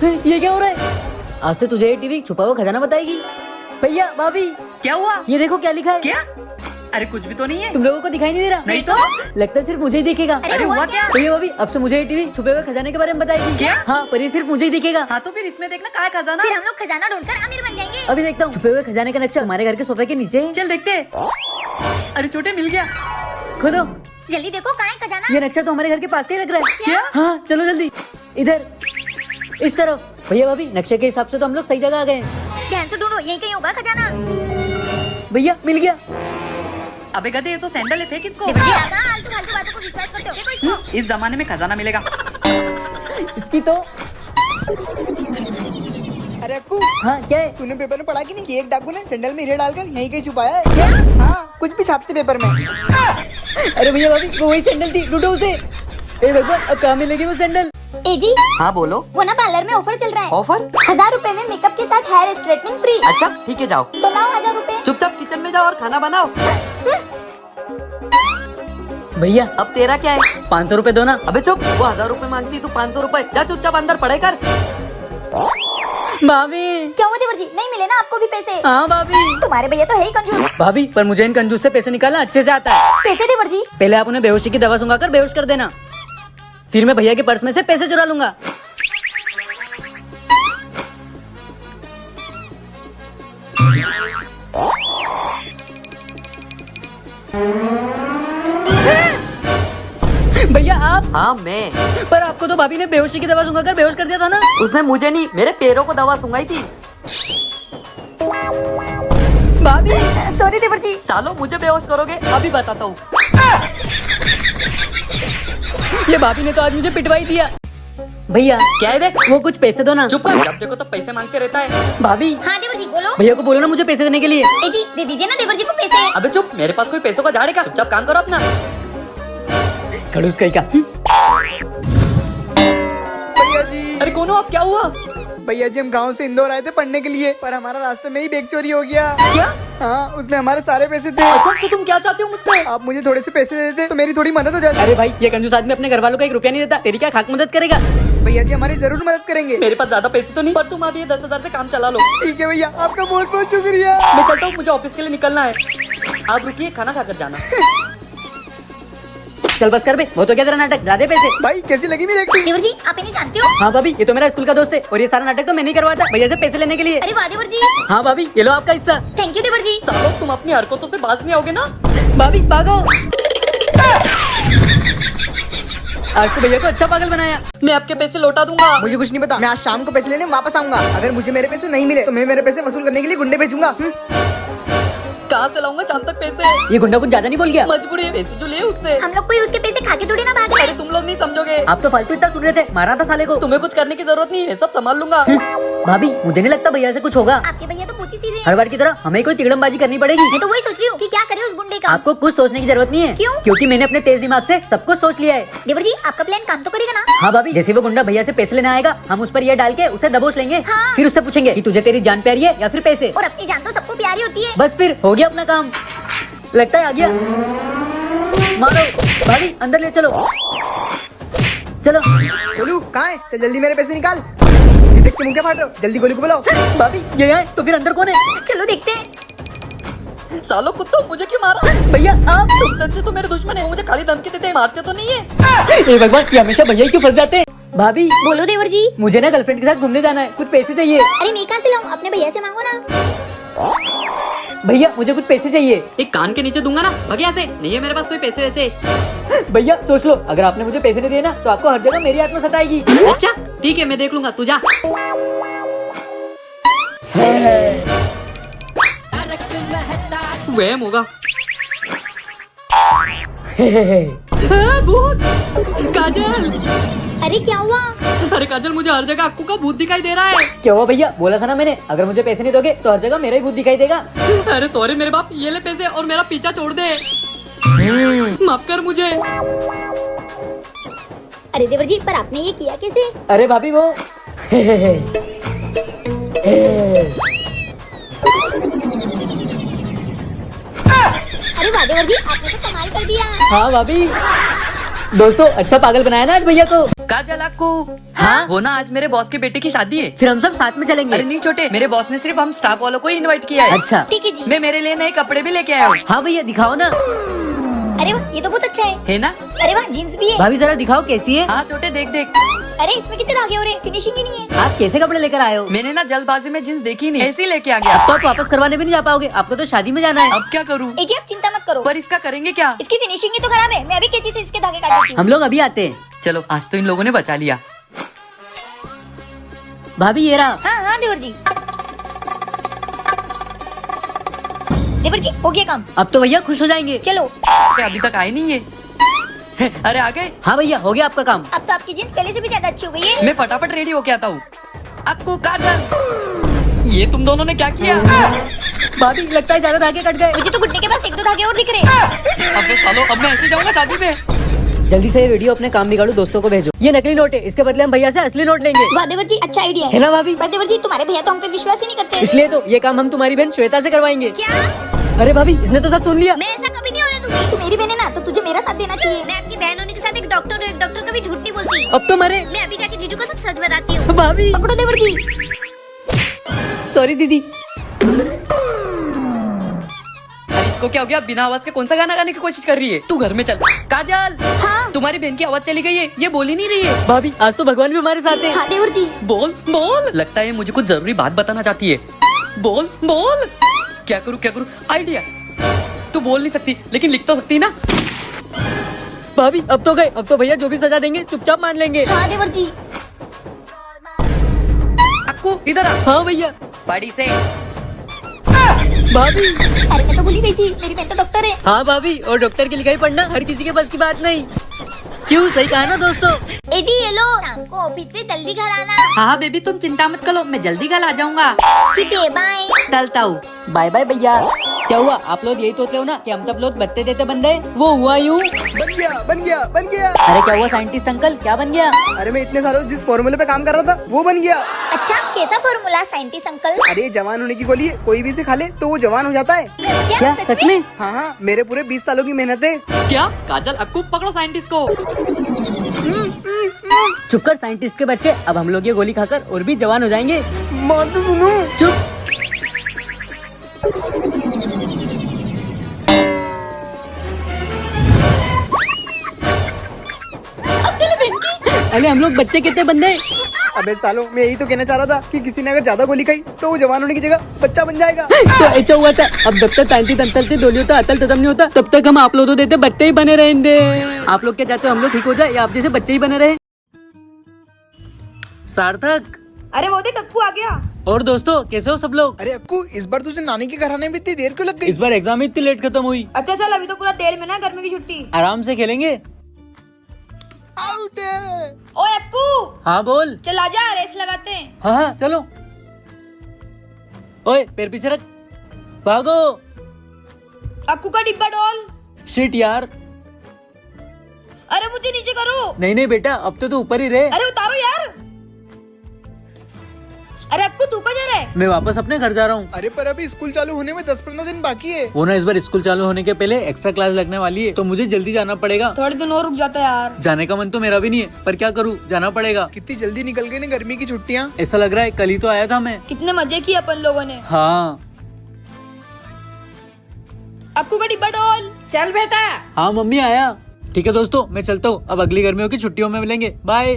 ये क्या हो रहा है? आज से तुझे ये टीवी छुपा हुआ खजाना बताएगी। भैया भाभी क्या हुआ? ये देखो क्या लिखा है। क्या? अरे कुछ भी तो नहीं है। तुम लोगों को दिखाई नहीं दे रहा? नहीं तो। लगता है सिर्फ मुझे ही दिखेगा। अरे हुआ क्या? भैया भाभी अब से मुझे ये टीवी छुपे हुए खजाने के बारे में बताएगी। क्या? हाँ पर ये सिर्फ मुझे ही दिखेगा। हाँ तो फिर इसमें देखना क्या है खजाना। फिर हम लोग खजाना ढूंढकर अमीर बन जाएंगे। अभी देखता हूँ। छुपे हुए खजाने का नक्शा हमारे घर के सोफे के नीचे है। चल देखते हैं। अरे छोटे मिल गया। खोलो। जल्दी देखो कहाँ है खजाना। ये नक्शा तो हमारे घर के पास का ही लग रहा है। क्या? हाँ चलो जल्दी। इधर इस तरफ। भैया भाभी नक्शे के हिसाब से तो हम लोग सही जगह आ गए हैं। ध्यान से ढूंढो, यही कहीं होगा खजाना। भैया मिल गया। अबे गधे ये तो सैंडल है, फेंक इसको। देवर जी आप कहाँ आलतू फालतू बातों को विश्वास करते हो? देखो इसको। इस जमाने में खजाना मिलेगा। इसकी तो अरे अक्कू, हाँ क्या है? तूने पेपर में पढ़ा कि नहीं कि एक डाकू ने सैंडल में हीरे डालकर यहीं कहीं छुपाया है? क्या? हाँ, कुछ भी छापते पेपर में। अरे भैया भाभी वो वही सैंडल थी, ढूंढो उसे। ए भगवान अब कहाँ मिलेगी वो सैंडल? ए जी हाँ बोलो। वो ना पार्लर में ऑफर चल रहा है। ऑफर? 1000 रुपए में मेकअप के साथ हेयर स्ट्रेटनिंग फ्री। अच्छा ठीक है जाओ। तो लाओ 1000 रुपए। चुपचाप किचन में जाओ और खाना बनाओ। भैया अब तेरा क्या है? 500 रुपए दो ना। अबे चुप, वो 1000 रुपए मांगती तू 500 रुपए। जा चुपचाप अंदर पढ़ाई कर। भाभी। क्या हुआ देवर जी, नहीं मिले ना आपको भी पैसे? हाँ भाभी। तुम्हारे भैया तो है ही कंजूस। भाभी पर मुझे इन कंजूस से पैसे निकालना अच्छे से आता है। कैसे देवर जी? पहले आप उन्हें बेहोशी की दवा सुंघाकर बेहोश कर देना, फिर मैं भैया के पर्स में से पैसे चुरा लूंगा। भैया आप? हाँ मैं। पर आपको तो भाभी ने बेहोशी की दवा सुंघाकर बेहोश कर दिया था ना। उसने मुझे नहीं, मेरे पैरों को दवा सुंघाई थी। भाभी सॉरी देवर जी। सालो मुझे बेहोश करोगे? अभी बताता हूँ। ये भाभी ने तो आज मुझे पिटवाई दिया। भैया क्या है बे? वो कुछ पैसे दो ना। चुप कर, जब देखो तो पैसे मांगते रहता है। भाभी हाँ देवर जी बोलो। भैया को बोलो ना मुझे पैसे देने के लिए। ए जी दे दीजिए ना देवर जी को पैसे। अबे चुप, मेरे पास कोई पैसों का झाड़ है क्या? चुपचाप काम करो अपना। खड़ूस कहीं का। भैया जी, अरे कौन हो आप? क्या हुआ? भैया जी हम गांव से इंदौर आए थे पढ़ने के लिए, पर हमारा रास्ते में ही बैग चोरी हो गया। क्या? हाँ, उसमें हमारे सारे पैसे थे। अच्छा तो तुम क्या चाहते हो मुझसे? आप मुझे थोड़े से पैसे दे देते तो मेरी थोड़ी मदद हो जाती। अरे भाई ये कंजूस आदमी अपने घर वालों का 1 रुपया नहीं देता, तेरी क्या खाक मदद करेगा? भैया जी हमारी जरूर मदद करेंगे। मेरे पास ज्यादा पैसे तो नहीं, पर तुम अभी ये 10,000 से काम चला लो। ठीक है भैया, आपका बहुत बहुत शुक्रिया। मैं चलता हूँ, मुझे ऑफिस के लिए निकलना है। आप रुकिए, खाना खाकर जाना। चल बस कर बे, वो तो क्या तेरा नाटक, ज्यादा पैसे। भाई कैसी लगी मेरी एक्टिंग? देवर जी आप इन्हें जानते हो? हाँ भाभी ये तो मेरा स्कूल का दोस्त है और ये सारा नाटक तो मैंने ही करवाया था भैया से पैसे लेने के लिए। अरे वाह देवर जी। हाँ भाभी ये लो आपका हिस्सा। थैंक यू देवर जी। सालो तुम अपनी हरकतों से बाज नहीं आओगे ना। भाभी भागो। आज तो भैया को अच्छा पागल बनाया। मैं आपके पैसे लौटा दूंगा। मुझे कुछ नहीं पता, मैं आज शाम को पैसे लेने वापस आऊंगा। अगर मुझे मेरे पैसे नहीं मिले तो मैं मेरे पैसे वसूल करने के लिए गुंडे भेजूंगा। कहाँ से लाऊंगा शाम तक पैसे? ये गुंडा कुछ ज्यादा नहीं बोल गया? मजबूरी है, पैसे जो लिए उससे। हम लोग कोई उसके पैसे खा के थोड़ी ना भाग रहे अरे हैं। तुम लोग नहीं समझोगे। आप तो फालतू इतना सुन रहे थे, मारा था साले को। तुम्हें कुछ करने की जरूरत नहीं है, मैं सब संभाल लूंगा। भाभी मुझे नहीं लगता भैया से कुछ होगा। आपके भैया तो पूछी सीधे हैं। हर बार की तरह हमें कोई तिगड़मबाजी करनी पड़ेगी। मैं तो वही सोच रही हूँ कि क्या करे उस गुंडे का। आपको कुछ सोचने की जरूरत नहीं है। क्यों? क्योंकि मैंने अपने तेज दिमाग से सब कुछ सोच लिया है। देवर जी आपका प्लान काम तो करेगा ना? हाँ भाभी जैसे वो गुंडा भैया से पैसे लेने आएगा, हम उस पर ये डाल के उसे दबोच लेंगे। हाँ। फिर उससे पूछेंगे कि तुझे तेरी जान प्यारी है या फिर पैसे। और अपनी जान तो सबको प्यारी होती है। बस फिर हो गया अपना काम। लगता है आ गया। मारो भाभी अंदर ले चलो। चलो गोलू कहाँ है? चल जल्दी मेरे पैसे निकाल। ये देख के मुंह क्या फाड़ रहे हो? जल्दी गोलू को बुलाओ। भाभी ये आए तो फिर अंदर कौन है? चलो देखते हैं। सालो कुत्तों, मुझे क्यों मारा? भैया आप। तुम सच्चे तो मेरे दुश्मन है, वो मुझे खाली धमकी देते हैं, मारते तो नहीं है। हे भगवान ये हमेशा भैया ही क्यों फंस जाते हैं? भाभी बोलो देवर जी। मुझे ना गर्लफ्रेंड के साथ घूमने जाना है, कुछ पैसे चाहिए। अरे मैं कहाँ से लाऊं? अपने भैया से मांगो ना। भैया मुझे कुछ पैसे चाहिए। एक कान के नीचे दूंगा ना, भगिया से नहीं है मेरे पास कोई पैसे वैसे। भैया सोच लो, अगर आपने मुझे पैसे नहीं दिए ना तो आपको हर जगह मेरी आत्मा सताएगी। अच्छा ठीक है, मैं देख लूंगा, तू जा। वहम होगा। भूत। काजल। अरे क्या हुआ? अरे काजल, मुझे हर जगह अक्कू का भूत दिखाई दे रहा है। क्या हुआ भैया? बोला था ना मैंने, अगर मुझे पैसे नहीं दोगे तो हर जगह मेरा ही भूत दिखाई देगा। अरे सॉरी मेरे बाप, ये ले पैसे और मेरा पीछा छोड़ दे। माफ कर मुझे। अरे देवर जी पर आपने ये किया कैसे? अरे भाभी वो अरे वाह देवर जी आपने तो कमाल कर दिया। हाँ भाभी दोस्तों अच्छा पागल बनाया ना आज भैया को। काजल आपको हाँ? वो ना आज मेरे बॉस के बेटे की शादी है। फिर हम सब साथ में चलेंगे। अरे नहीं छोटे, मेरे बॉस ने सिर्फ हम स्टाफ वालों को ही इनवाइट किया है। अच्छा ठीक है जी। मैं मेरे लिए नए कपड़े भी लेके आया हूँ। हाँ भैया दिखाओ ना। अरे वाह, ये तो बहुत अच्छा है ना? अरे वाह, जीन्स भी है। भाभी जरा दिखाओ कैसी है। हाँ छोटे देख देख। अरे इसमें कितने धागे हो रहे हैं, फिनिशिंग ही नहीं है। आप कैसे कपड़े लेकर आए हो? मैंने ना जल्दबाजी में जींस देखी नहीं, ऐसे ही लेके आ गया। तो आप वापस करवाने भी नहीं जा पाओगे, आपको तो शादी में जाना है। अब क्या करूँ? ए जी आप चिंता मत करो, पर इसका करेंगे क्या? इसकी फिनिशिंग ही तो खराब है। मैं अभी कैंची से इसके धागे काट देती हूँ। हम लोग अभी आते हैं। चलो आज तो इन लोगों ने बचा लिया। भाभी ये रहा। हाँ हाँ देवर जी। देवर जी हो गया काम। अब तो भैया खुश हो जाएंगे। चलो, अभी तक आए नहीं है। अरे आ गए। हाँ भैया हो गया आपका काम। अब तो आपकी जीन्स पहले से भी ज्यादा अच्छी हो गई है। मैं फटाफट रेडी होके आता हूँ। आपको काजल, ये तुम दोनों ने क्या किया? भाभी लगता है ज्यादा धागे कट गए। मुझे तो घुटने के पास एक दो धागे और दिख रहे हैं। अब सालो, अब मैं ऐसे जाऊंगा शादी में। जल्दी से ये वीडियो अपने काम बिगाड़ो दोस्तों को भेजो। ये नकली नोट है, इसके बदले हम भैया से असली नोट लेंगे। वाह देवर जी, अच्छा आइडिया है है। ना भाभी? पर देवर जी तुम्हारे भैया तो हम पे विश्वास ही नहीं करते। इसलिए तो ये काम हम तुम्हारी बहन श्वेता से करवाएंगे। क्या? अरे भाभी इसने तो सब सुन लिया। मैं ऐसा कभी नहीं होने दूंगी। तू मेरी बहन है ना, तो तुझे मेरा साथ देना चाहिए। मैं आपकी बहन होने के साथ एक डॉक्टर हूँ, एक डॉक्टर कभी झूठ नहीं बोलती। अब तो मरे। मैं अभी जाके जीजू को सब सच बताती हूँ। भाभी पकड़ो देवर जी। सॉरी दीदी। अरे इसको क्या हो गया? बिना आवाज के कौन सा गाना गाने की कोशिश कर रही है? तू घर में चल। काजल, हाँ तुम्हारी बहन की आवाज चली गई है, ये बोल ही नहीं रही है। भाभी आज तो भगवान भी हमारे साथ है। हाँ देवर जी। बोल बोल। लगता है मुझे कुछ जरूरी बात बताना चाहती है। बोल बोल। क्या करूँ क्या करूँ? आइडिया। तू बोल नहीं सकती लेकिन लिख तो सकती ना। भाभी अब तो गए, अब तो भैया जो भी सजा देंगे चुपचाप मान लेंगे। हाँ देवर जी। आपको इधर आ। हाँ भैया। बड़ी से। भाभी अरे मैं तो भूल ही गई थी, मेरी बहन तो डॉक्टर है। हाँ भाभी, और डॉक्टर की लिखाई पढ़ना हर किसी के बस की बात नहीं। क्यों, सही कहा ना दोस्तों। एदी ये लो, शाम को ऑफिस से जल्दी घर आना। हाँ बेबी तुम चिंता मत करो, मैं जल्दी कल आ जाऊंगा। ठीक है, बाय। चलता हूँ। बाय बाय भैया। क्या हुआ, आप लोग यही सोचते हो ना कि हम सब लोग बत्ते देते बंदे? वो हुआ यूँ। बन गया बन गया बन गया। अरे क्या हुआ साइंटिस्ट अंकल, क्या बन गया? अरे मैं इतने सालों जिस फॉर्मूले पे काम कर रहा था वो बन गया। अच्छा कैसा फॉर्मूला साइंटिस्ट अंकल? अरे जवान होने की गोली है, कोई भी इसे खा ले तो वो जवान हो जाता है। क्या सच में? हाँ हाँ, मेरे पूरे 20 सालों की मेहनत है। क्या? काजल अक्कू पकड़ो साइंटिस्ट को। चुप कर साइंटिस्ट के बच्चे, अब हम लोग ये गोली खाकर और भी जवान हो जाएंगे। मान तो सुनो। चुप। अरे हम लोग बच्चे कितने बंदे? अबे सालों, मैं यही तो कहना चाह रहा था कि किसी ने अगर ज्यादा गोली खाई तो वो जवान होने की जगह बच्चा बन जाएगा। तो ऐसा हुआ था। अब जब तक तांती तंतल से डोली होता अतल तदम नहीं होता, तब तक हम आप लोग तो देते बच्चे ही बने रहेंगे। आप लोग क्या चाहते हो, हम लोग ठीक हो जाए या आप जैसे बच्चे ही बने रहे? सार्थक। अरे वो देख अक्कू आ गया। और दोस्तों कैसे हो सब लोग? अरे अक्कू, इस बार तुझे नानी के घर आने में इतनी देर क्यों लग गई? इस बार एग्जाम इतनी लेट खत्म हुई। अच्छा चल, अभी तो पूरा तेल में ना, गर्मी की छुट्टी। आराम से खेलेंगे। आउट है। ओए अक्कू, हाँ बोल। चल आजा, रेस लगाते हैं। हाँ हाँ चलो। ओए पैर पीछे रख, भागो। अक्कू का डिब्बा डॉल। शिट यार। अरे मुझे नीचे करो। नहीं नहीं बेटा, अब तो तू ऊपर ही रहे। अरे उतारो यार। अरे अक्कू तू कहाँ जा रहा है? मैं वापस अपने घर जा रहा हूँ। अरे पर अभी स्कूल चालू होने में 10-15 दिन बाकी है। वो ना इस बार स्कूल चालू होने के पहले एक्स्ट्रा क्लास लगने वाली है, तो मुझे जल्दी जाना पड़ेगा। थोड़े दिन और रुक जाता यार। जाने का मन तो मेरा भी नहीं है, पर क्या करूँ, जाना पड़ेगा। कितनी जल्दी निकल गई ना गर्मी की छुट्टियाँ। ऐसा लग रहा है कल ही तो आया था मैं। कितने मजे किए अपन लोगों ने। हाँ। अक्कू का डिब्बा डॉल। चल बेटा। हाँ मम्मी आया। ठीक है दोस्तों, मैं चलता हूँ, अब अगली गर्मियों की छुट्टियों में मिलेंगे। बाय।